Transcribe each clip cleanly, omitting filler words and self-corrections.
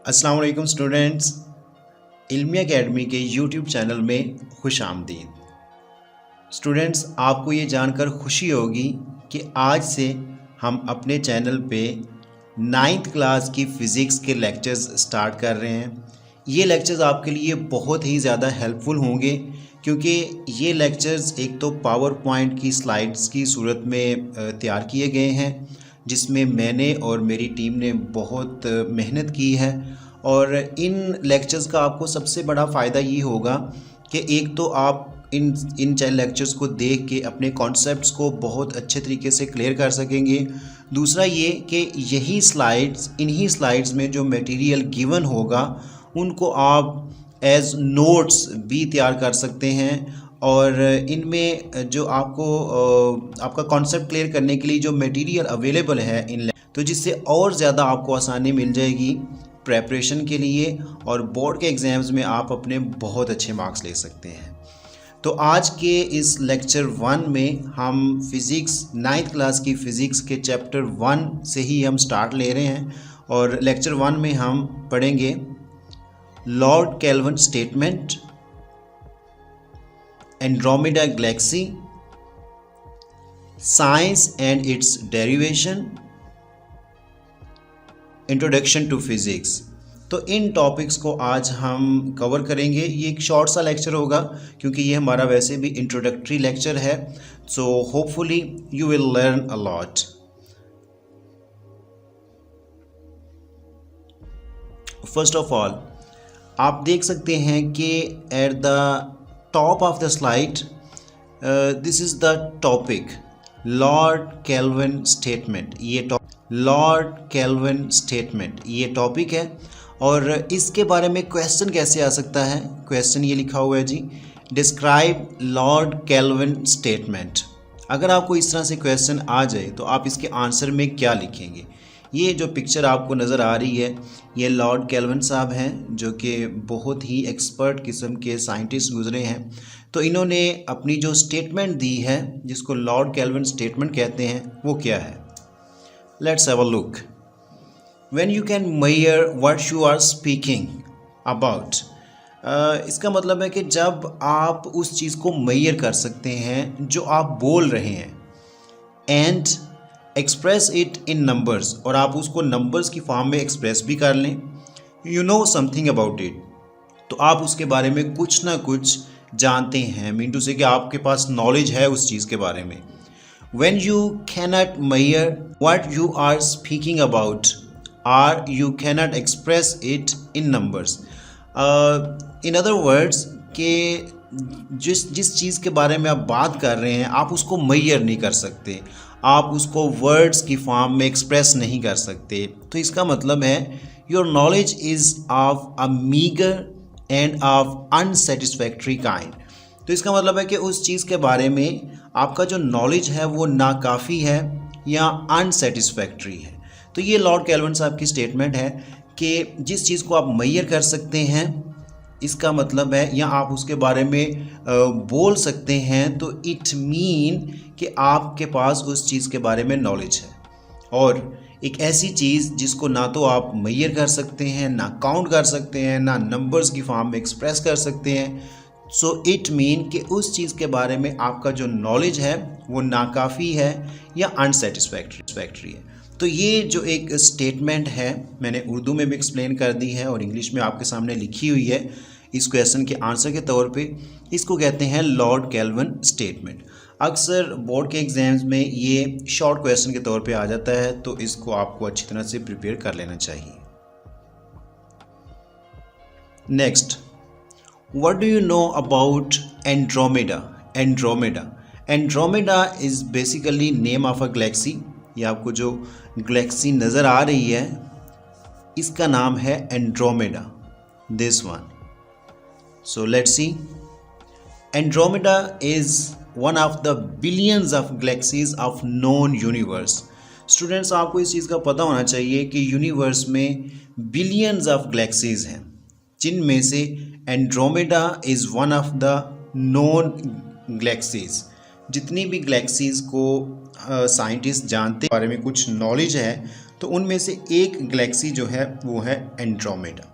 अस्सलाम वालेकुम स्टूडेंट्स, इल्मी एकेडमी के यूट्यूब चैनल में खुश आमदीद। स्टूडेंट्स, आपको ये जानकर खुशी होगी कि आज से हम अपने चैनल पे 9th क्लास की फ़िज़िक्स के लेक्चर्स स्टार्ट कर रहे हैं। ये लेक्चर्स आपके लिए बहुत ही ज़्यादा हेल्पफुल होंगे क्योंकि ये लेक्चर्स एक तो पावर पॉइंट की स्लाइड्स की सूरत में तैयार किए गए हैं, जिसमें मैंने और मेरी टीम ने बहुत मेहनत की है। और इन लेक्चर्स का आपको सबसे बड़ा फ़ायदा ये होगा कि एक तो आप इन लेक्चर्स को देख के अपने कॉन्सेप्ट्स को बहुत अच्छे तरीके से क्लियर कर सकेंगे। दूसरा ये कि इन्हीं स्लाइड्स में जो मटेरियल गिवन होगा उनको आप एज नोट्स भी तैयार कर सकते हैं। और इनमें जो आपका कॉन्सेप्ट क्लियर करने के लिए जो मटेरियल अवेलेबल है तो जिससे और ज़्यादा आपको आसानी मिल जाएगी प्रेपरेशन के लिए, और बोर्ड के एग्ज़ाम्स में आप अपने बहुत अच्छे मार्क्स ले सकते हैं। तो आज के इस लेक्चर 1 में हम फ़िज़िक्स 9th क्लास की फ़िज़िक्स के चैप्टर 1 से ही हम स्टार्ट ले रहे हैं। और लेक्चर 1 में हम पढ़ेंगे Lord Kelvin statement, Andromeda galaxy, science and its derivation, introduction to physics. तो इन टॉपिक्स को आज हम कवर करेंगे। ये एक शॉर्ट सा लेक्चर होगा क्योंकि ये हमारा वैसे भी इंट्रोडक्टरी लेक्चर है। So hopefully you will learn a lot. First of all आप देख सकते हैं कि at the top of the slide this is the topic Lord Kelvin statement. Lord Kelvin statement ये टॉपिक है। और इसके बारे में क्वेश्चन कैसे आ सकता है? क्वेश्चन ये लिखा हुआ है जी, डिस्क्राइब लॉर्ड केल्विन स्टेटमेंट। अगर आपको इस तरह से क्वेश्चन आ जाए तो आप इसके आंसर में क्या लिखेंगे? ये जो पिक्चर आपको नज़र आ रही है ये लॉर्ड केल्विन साहब हैं, जो कि बहुत ही एक्सपर्ट किस्म के साइंटिस्ट गुजरे हैं। तो इन्होंने अपनी जो स्टेटमेंट दी है जिसको लॉर्ड केल्विन स्टेटमेंट कहते हैं वो क्या है? Let's have a look. When you can measure what you are speaking about, इसका मतलब है कि जब आप उस चीज़ को मेजर कर सकते हैं जो आप बोल रहे हैं, and express it in numbers, और आप उसको नंबर्स की फॉर्म में एक्सप्रेस भी कर लें। You know something about it, तो आप उसके बारे में कुछ ना कुछ जानते हैं, मीन टू से कि आपके पास नॉलेज है उस चीज़ के बारे में। When you cannot measure what you are speaking about, or you cannot express it in numbers. In other words, कि जिस चीज़ के बारे में आप बात कर रहे हैं आप उसको measure नहीं कर सकते, आप उसको वर्ड्स की फॉर्म में एक्सप्रेस नहीं कर सकते। तो इसका मतलब है your knowledge is of a meagre end of unsatisfactory kind. तो इसका मतलब है कि उस चीज़ के बारे में आपका जो नॉलेज है वो नाकाफ़ी है या अनसेटिस्फैक्ट्री है। तो ये लॉर्ड केल्विन साहब की स्टेटमेंट है कि जिस चीज़ को आप मेजर कर सकते हैं, इसका मतलब है या आप उसके बारे में बोल सकते हैं, तो इट मीन कि आपके पास उस चीज़ के बारे में नॉलेज है। और एक ऐसी चीज़ जिसको ना तो आप मेजर कर सकते हैं, ना काउंट कर सकते हैं, ना नंबर्स की फॉर्म में एक्सप्रेस कर सकते हैं, सो इट मीन कि उस चीज़ के बारे में आपका जो नॉलेज है वो नाकाफ़ी है या अनसेटिस्फैक्ट्री है। तो ये जो एक स्टेटमेंट है मैंने उर्दू में भी एक्सप्लेन कर दी है और इंग्लिश में आपके सामने लिखी हुई है इस क्वेश्चन के आंसर के तौर पे। इसको कहते हैं लॉर्ड केल्विन स्टेटमेंट। अक्सर बोर्ड के एग्ज़ाम्स में ये शॉर्ट क्वेश्चन के तौर पे आ जाता है, तो इसको आपको अच्छी तरह से प्रिपेयर कर लेना चाहिए। Next, What do you know about Andromeda? Andromeda is basically name of a galaxy। ये आपको जो गैलेक्सी नज़र आ रही है इसका नाम है Andromeda, this one। So let's see। Andromeda is one of the billions of galaxies of known universe। Students, आपको इस चीज़ का पता होना चाहिए कि यूनिवर्स में बिलियंस ऑफ गैलेक्सीज हैं, जिनमें से Andromeda is one of the known galaxies. जितनी भी गैलेक्सीज को साइंटिस्ट जानते हैं, बारे में कुछ नॉलेज है, तो उनमें से एक गैलेक्सी जो है वो है Andromeda.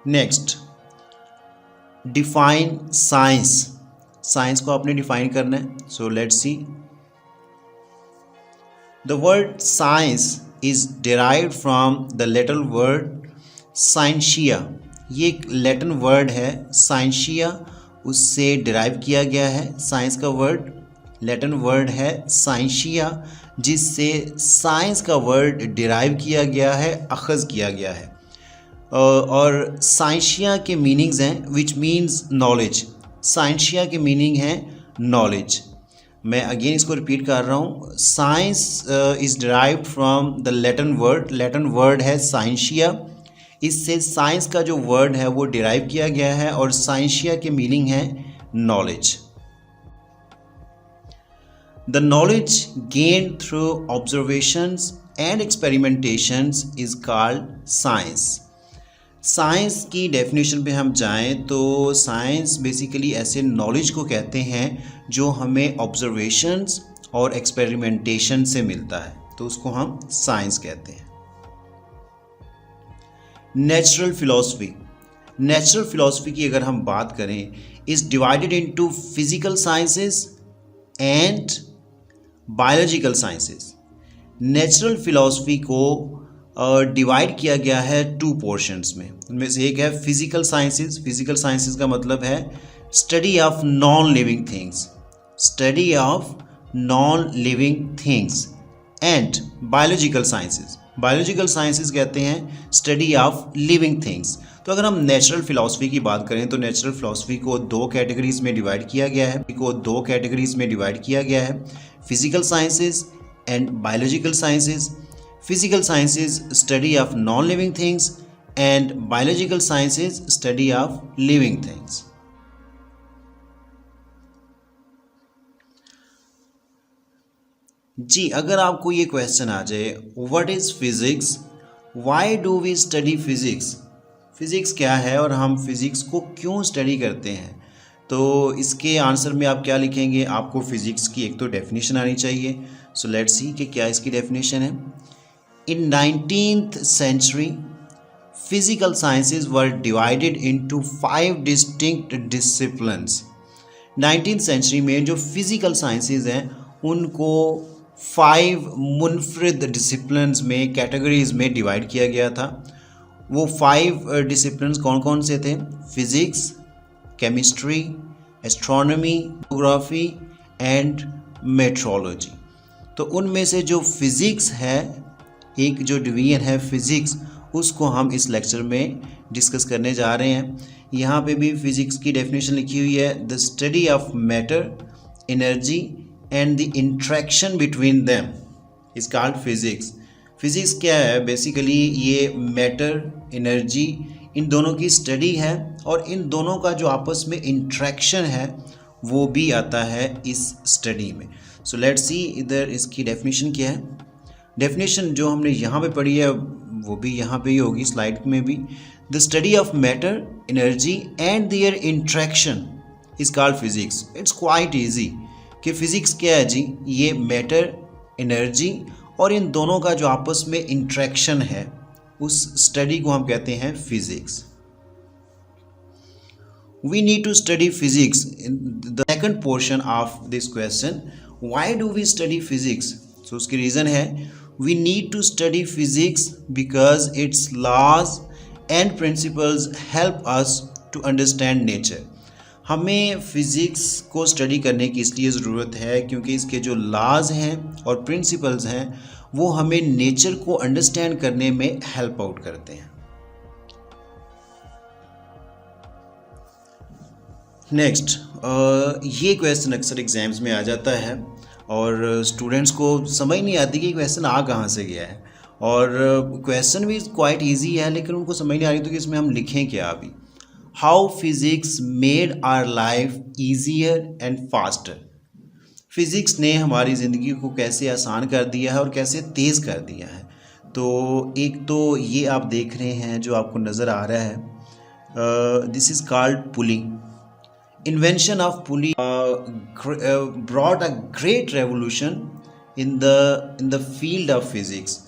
Next, define science. Science को आपने डिफाइन करना है। So let's see, the word science is derived from the Latin word scientia. ये एक लैटिन वर्ड है साइंशिया, उससे डिराइव किया गया है। साइंस का वर्ड लैटिन वर्ड है साइंशिया, जिससे साइंस का वर्ड डिराइव किया गया है, अखज़ किया गया है। और साइंशिया के मीनिंग्स हैं विच मीन्स नॉलेज। साइंशिया के मीनिंग है नॉलेज। मैं अगेन इसको रिपीट कर रहा हूँ। Science is derived from the Latin word. Latin word है साइंशिया, इससे साइंस का जो वर्ड है वो डिराइव किया गया है और साइंशिया के मीनिंग है knowledge. The knowledge gained through observations and experimentations is called science. Science की डेफिनेशन पे हम जाएं तो साइंस बेसिकली ऐसे नॉलेज को कहते हैं जो हमें ऑब्जर्वेशंस और एक्सपेरिमेंटेशन से मिलता है, तो उसको हम साइंस कहते हैं। Natural philosophy. नेचुरल फिलॉसफी की अगर हम बात करें, is divided into physical sciences and biological sciences. Natural philosophy को डिवाइड किया गया है टू पोर्शंस में। उनमें से एक है फिजिकल साइंसेस। फिजिकल साइंसेस का मतलब है study of non living things, study of non living things. And biological sciences, biological sciences कहते हैं स्टडी ऑफ लिविंग थिंग्स। तो अगर हम नेचुरल फिलॉसफी की बात करें तो नेचुरल फिलॉसफी को दो कैटेगरीज में डिवाइड किया गया है, physical sciences and biological sciences. Physical sciences study of non-living things and biological sciences study of living things. जी, अगर आपको ये क्वेश्चन आ जाए, what is physics, why do we study physics, physics क्या है और हम फिजिक्स को क्यों स्टडी करते हैं, तो इसके आंसर में आप क्या लिखेंगे? आपको फिजिक्स की एक तो डेफिनेशन आनी चाहिए। सो लेट्स सी कि क्या इसकी डेफिनेशन है। In 19th century, physical sciences were divided into 5 distinct disciplines. 19th century में जो physical sciences हैं उनको 5 मुनफरिद डिसिप्लिन्स में, कैटेगरीज में डिवाइड किया गया था। वो 5 डिसिप्लिन्स कौन कौन से थे? Physics, chemistry, astronomy, geography and metrology. तो उनमें से जो फिज़िक्स है, एक जो डिवीजन है फिज़िक्स, उसको हम इस लेक्चर में डिस्कस करने जा रहे हैं। यहाँ पे भी फिज़िक्स की डेफिनेशन लिखी हुई है, the study of matter, energy and the interaction between them is called physics. Physics क्या है? बेसिकली ये मैटर, एनर्जी, इन दोनों की स्टडी है और इन दोनों का जो आपस में इंट्रैक्शन है वो भी आता है इस स्टडी में। सो लेट्स सी इधर इसकी डेफिनेशन क्या है। डेफिनेशन जो हमने यहाँ पे पढ़ी है वो भी यहाँ पे ही होगी, स्लाइड में भी। The study of matter, energy and their interaction is called physics. It's quite easy कि फिजिक्स क्या है जी? ये मैटर, एनर्जी और इन दोनों का जो आपस में इंट्रैक्शन है उस स्टडी को हम कहते हैं physics. We need to study physics. In the second portion of this question, why do we study physics? So उसकी रीज़न है, we need to study physics because its laws and principles help us to understand nature. हमें physics को study करने की इसलिए ज़रूरत है क्योंकि इसके जो लाज हैं और प्रिंसिपल्स हैं वो हमें नेचर को अंडरस्टैंड करने में हेल्प आउट करते हैं। नेक्स्ट, ये क्वेश्चन अक्सर एग्ज़ाम्स में आ जाता है और स्टूडेंट्स को समझ नहीं आती कि क्वेश्चन आ कहाँ से गया है, और क्वेश्चन भी क्वाइट इजी है लेकिन उनको समझ नहीं आ रही तो कि इसमें हम लिखें क्या अभी। How physics made our life easier and faster. Physics ने हमारी ज़िंदगी को कैसे आसान कर दिया है और कैसे तेज़ कर दिया है। तो एक तो ये आप देख रहे हैं जो आपको नज़र आ रहा है, this is called pulling. invention of pulley brought a great revolution in the field of physics.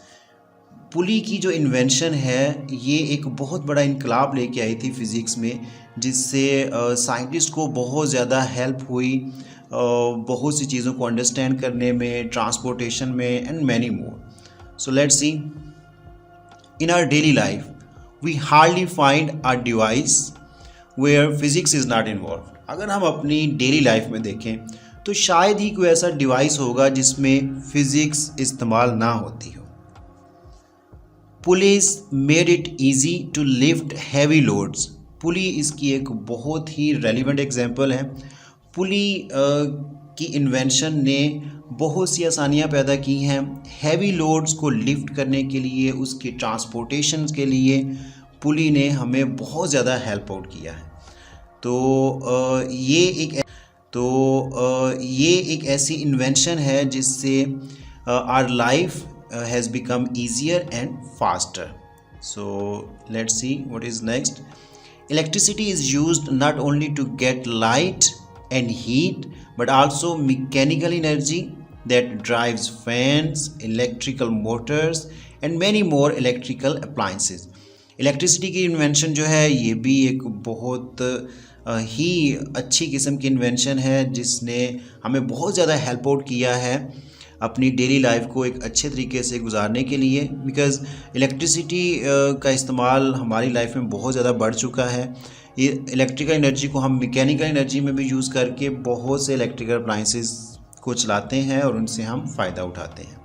पुली की जो इन्वेंशन है ये एक बहुत बड़ा इनकलाब लेके आई थी फिज़िक्स में, जिससे साइंटिस्ट को बहुत ज़्यादा हेल्प हुई बहुत सी चीज़ों को अंडरस्टैंड करने में, ट्रांसपोर्टेशन में and many more. So let's see. In our daily life we hardly find a device where physics is not involve. अगर हम अपनी डेली लाइफ में देखें तो शायद ही कोई ऐसा डिवाइस होगा जिसमें फ़िज़िक्स इस्तेमाल ना होती हो. Pulleys made it easy to lift heavy loads. Pulley इसकी एक बहुत ही रेलिवेंट एग्जांपल है. पुली की इन्वेंशन ने बहुत सी आसानियां पैदा की हैं हैवी लोड्स को लिफ्ट करने के लिए, उसकी ट्रांसपोर्टेशन के लिए पुली ने हमें बहुत ज़्यादा हेल्प आउट किया है. ये एक ऐसी इन्वेंशन है जिससे our life has become easier and faster. So let's see what is next. Electricity is used not only to get light and heat but also mechanical energy that drives fans, electrical motors and many more electrical appliances. Electricity की invention जो है ये भी एक बहुत ही अच्छी किस्म की इन्वेंशन है जिसने हमें बहुत ज़्यादा हेल्प आउट किया है अपनी डेली लाइफ को एक अच्छे तरीके से गुजारने के लिए. बिकॉज़ इलेक्ट्रिसिटी का इस्तेमाल हमारी लाइफ में बहुत ज़्यादा बढ़ चुका है. ये इलेक्ट्रिकल एनर्जी को हम मैकेनिकल एनर्जी में भी यूज़ करके बहुत से इलेक्ट्रिकल अप्लायंसेस को चलाते हैं और उनसे हम फ़ायदा उठाते हैं.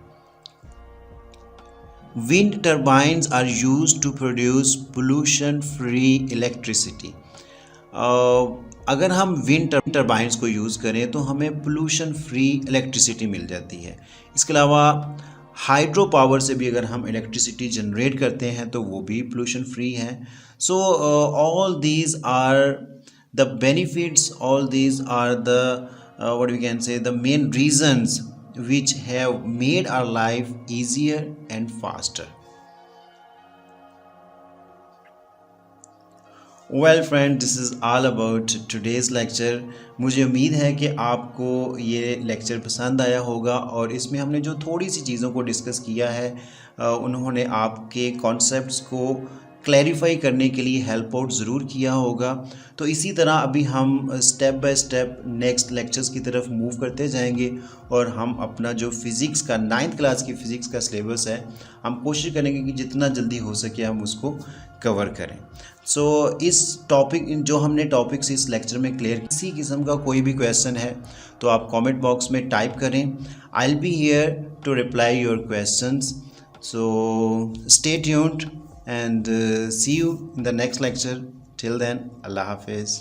Wind turbines are used to produce pollution free electricity. अगर हम विंड टर्बाइन्स को यूज़ करें तो हमें पोल्यूशन फ्री इलेक्ट्रिसिटी मिल जाती है. इसके अलावा हाइड्रो पावर से भी अगर हम इलेक्ट्रिसिटी जनरेट करते हैं तो वो भी पोल्यूशन फ्री है. So all these are the benefits, all these are the what we can say the main reasons which have made our life easier and faster. Well friend, this is all about today's lecture. मुझे उम्मीद है कि आपको ये lecture पसंद आया होगा और इसमें हमने जो थोड़ी सी चीज़ों को डिस्कस किया है उन्होंने आपके कॉन्सेप्ट्स को क्लैरिफाई करने के लिए हेल्प आउट ज़रूर किया होगा. तो इसी तरह अभी हम step by step next lectures की तरफ मूव करते जाएंगे और हम अपना जो फ़िज़िक्स का 9th क्लास की फ़िज़िक्स का सिलेबस है हम कोशिश करेंगे कि जितना जल्दी हो सके हम उसको कवर करें. सो इस टॉपिक जो हमने टॉपिक्स इस लेक्चर में क्लियर, किसी किस्म का कोई भी क्वेश्चन है तो आप कमेंट बॉक्स में टाइप करें. I will be here to reply your questions. So stay tuned and see you in the next lecture. Till then, Allah Hafiz.